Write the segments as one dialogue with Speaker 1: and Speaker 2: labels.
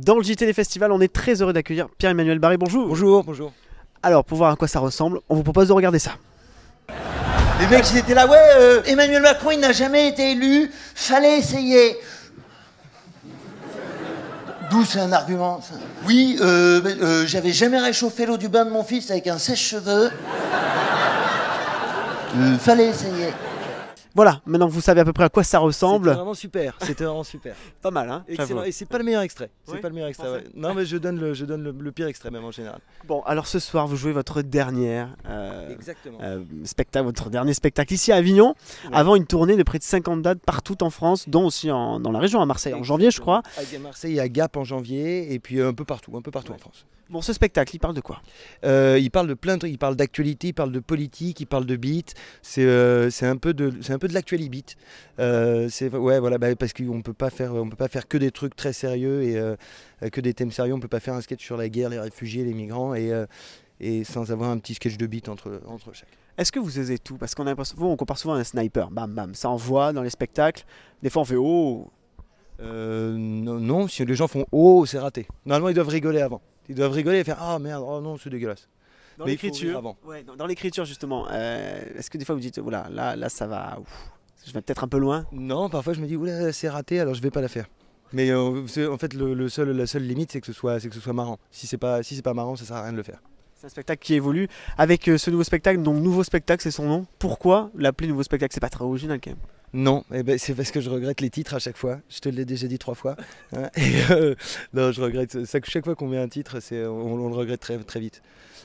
Speaker 1: Dans le JT des festivals, on est très heureux d'accueillir Pierre-Emmanuel Barré. Bonjour.
Speaker 2: Bonjour, bonjour.
Speaker 1: Alors, pour voir à quoi ça ressemble, on vous propose de regarder ça.
Speaker 3: Les mecs, ils étaient là, ouais, Emmanuel Macron, il n'a jamais été élu, fallait essayer. D'où c'est un argument, ça. Oui, j'avais jamais réchauffé l'eau du bain de mon fils avec un sèche-cheveux. Fallait essayer.
Speaker 1: Voilà, maintenant que vous savez à peu près à quoi ça ressemble.
Speaker 2: C'était vraiment super.
Speaker 1: Pas mal, hein.
Speaker 2: Excellent. Et c'est pas le meilleur extrait. C'est
Speaker 1: Oui,
Speaker 2: pas le meilleur extrait.
Speaker 1: pensez.
Speaker 2: Ouais. Non, mais je donne le pire extrait même en général.
Speaker 1: Bon, alors ce soir, vous jouez votre dernier
Speaker 2: Exactement.
Speaker 1: spectacle, votre dernier spectacle ici à Avignon,
Speaker 2: Ouais.
Speaker 1: avant une tournée de près de 50 dates partout en France, dont aussi dans la région, à Marseille, en janvier, je crois.
Speaker 2: À Marseille et à Gap en janvier, et puis un peu partout en France.
Speaker 1: Bon, ce spectacle, il parle de quoi?
Speaker 2: Il parle de plein de trucs. Il parle d'actualité, il parle de politique, il parle de beat. C'est un peu de l'actualité beat. Ouais, voilà, parce qu'on peut pas faire que des trucs très sérieux et que des thèmes sérieux. On peut pas faire un sketch sur la guerre, les réfugiés, les migrants et sans avoir un petit sketch de beat entre chaque.
Speaker 1: Est-ce que vous osez tout? Parce qu'on a l'impression, on compare souvent à un sniper, bam bam, ça envoie dans les spectacles. Des fois on fait oh.
Speaker 2: Non, si les gens font oh, c'est raté. Normalement, ils doivent rigoler avant. Ils doivent rigoler et faire ah merde, oh non, c'est dégueulasse.
Speaker 1: Dans
Speaker 2: Mais il faut rire
Speaker 1: l'écriture,
Speaker 2: avant.
Speaker 1: ouais, dans l'écriture justement, est-ce que des fois vous dites voilà, là ça va, ouf, je vais peut-être un peu loin?
Speaker 2: Non, parfois je me dis oula, c'est raté, alors je vais pas la faire. Mais en fait, la seule limite, c'est que ce soit marrant. Si c'est pas marrant, ça sert à rien de le faire.
Speaker 1: C'est un spectacle qui évolue avec ce nouveau spectacle, donc nouveau spectacle, c'est son nom. Pourquoi l'appeler nouveau spectacle? C'est pas très original quand même.
Speaker 2: Non, c'est parce que je regrette les titres à chaque fois. Je te l'ai déjà dit 3 fois. Hein. Non, je regrette. Chaque fois qu'on met un titre, on le regrette très, très vite.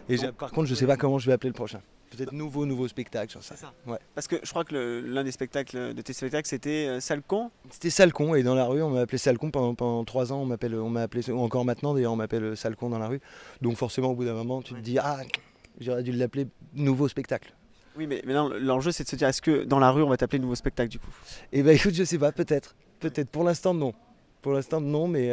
Speaker 2: Et par contre, je sais pas comment je vais appeler le prochain. Peut-être nouveau spectacle, genre ça.
Speaker 1: C'est ça.
Speaker 2: Ouais.
Speaker 1: Parce que je crois que l'un des spectacles de tes spectacles, c'était Sale con.
Speaker 2: C'était Sale con, et dans la rue, on m'a appelé Sale con pendant 3 ans. On m'a appelé, ou encore maintenant d'ailleurs, on m'appelle Sale con dans la rue. Donc forcément, au bout d'un moment, tu te dis ah, j'aurais dû l'appeler nouveau spectacle.
Speaker 1: Oui, mais maintenant l'enjeu c'est de se dire est-ce que dans la rue on va t'appeler nouveau spectacle du coup?
Speaker 2: Et bah écoute, je sais pas, peut-être. Pour l'instant, non. Pour l'instant, non, mais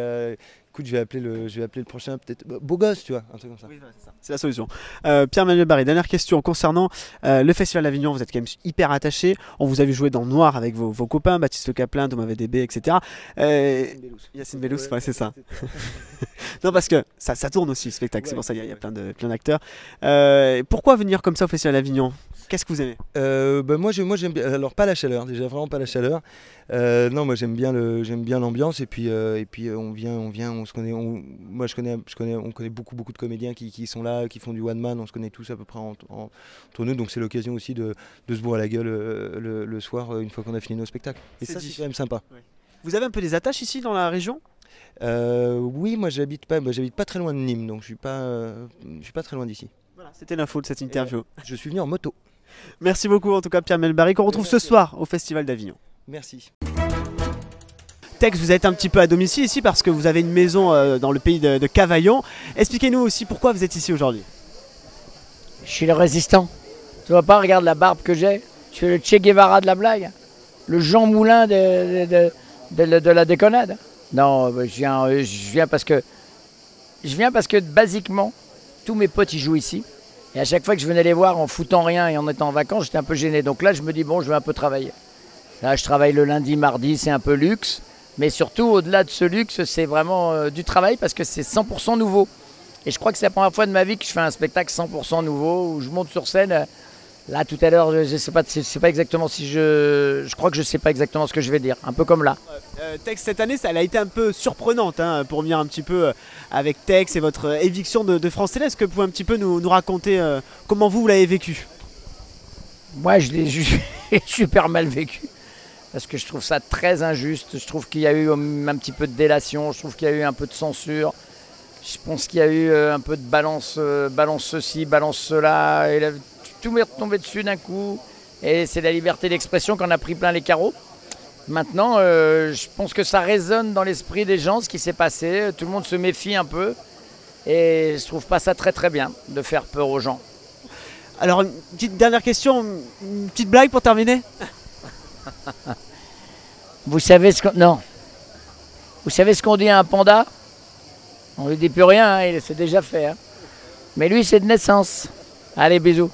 Speaker 2: écoute, je vais appeler le prochain, peut-être Beau Gosse, tu vois, un truc comme ça.
Speaker 1: Oui, voilà, c'est ça. C'est la solution. Pierre-Emmanuel Barré, dernière question concernant le Festival d'Avignon. Vous êtes quand même hyper attaché. On vous a vu jouer dans le noir avec vos copains, Baptiste Le Caplin, Thomas VDB, etc. Yacine Bellous, ouais, c'est ça. Non, parce que ça tourne aussi le spectacle, ouais, c'est pour ça qu'il y a plein d'acteurs. Pourquoi venir comme ça au Festival d'Avignon? Qu'est-ce que vous aimez?
Speaker 2: Moi j'aime bien, alors pas la chaleur, déjà vraiment pas la chaleur. Non, moi j'aime bien l'ambiance, et puis on se connaît, on connaît beaucoup de comédiens qui sont là, qui font du one man, on se connaît tous à peu près entre nous, donc c'est l'occasion aussi de se bourrer la gueule le soir une fois qu'on a fini nos spectacles. Et ça c'est quand même sympa. Ouais.
Speaker 1: Vous avez un peu des attaches ici dans la région?
Speaker 2: Oui, moi j'habite pas très loin de Nîmes, donc je suis pas très loin d'ici.
Speaker 1: Voilà, c'était l'info de cette interview.
Speaker 2: Je suis venu en moto.
Speaker 1: Merci beaucoup en tout cas Pierre-Emmanuel Barré, qu'on retrouve ce soir au Festival d'Avignon.
Speaker 2: Merci.
Speaker 1: Tex, vous êtes un petit peu à domicile ici parce que vous avez une maison dans le pays de Cavaillon. Expliquez-nous aussi pourquoi vous êtes ici aujourd'hui.
Speaker 4: Je suis le résistant. Tu vois pas, regarde la barbe que j'ai. Je suis le Che Guevara de la blague. Le Jean Moulin de la déconnade. Non, je viens parce que basiquement, tous mes potes ils jouent ici. Et à chaque fois que je venais les voir en foutant rien et en étant en vacances, j'étais un peu gêné. Donc là, je me dis, bon, je vais un peu travailler. Là, je travaille le lundi, mardi, c'est un peu luxe. Mais surtout, au-delà de ce luxe, c'est vraiment du travail parce que c'est 100% nouveau. Et je crois que c'est la première fois de ma vie que je fais un spectacle 100% nouveau, où je monte sur scène. Là, tout à l'heure, je sais pas exactement si je crois que je sais pas exactement ce que je vais dire. Un peu comme là.
Speaker 1: Tex, cette année, elle a été un peu surprenante hein, pour venir un petit peu avec Tex et votre éviction de France Télé. Est-ce que vous pouvez un petit peu nous raconter comment vous l'avez vécu?
Speaker 4: Moi, je l'ai super mal vécu. Parce que je trouve ça très injuste. Je trouve qu'il y a eu un petit peu de délation. Je trouve qu'il y a eu un peu de censure. Je pense qu'il y a eu un peu de balance ceci, balance cela. Et là, tout m'est retombé dessus d'un coup. Et c'est la liberté d'expression qu'on a pris plein les carreaux. Maintenant, je pense que ça résonne dans l'esprit des gens, ce qui s'est passé. Tout le monde se méfie un peu. Et je trouve pas ça très très bien de faire peur aux gens.
Speaker 1: Alors, une petite dernière question, une petite blague pour terminer.
Speaker 4: Vous savez ce qu'on... Non. Vous savez ce qu'on dit à un panda? On lui dit plus rien, hein, c'est déjà fait. Hein. Mais lui, c'est de naissance. Allez, bisous.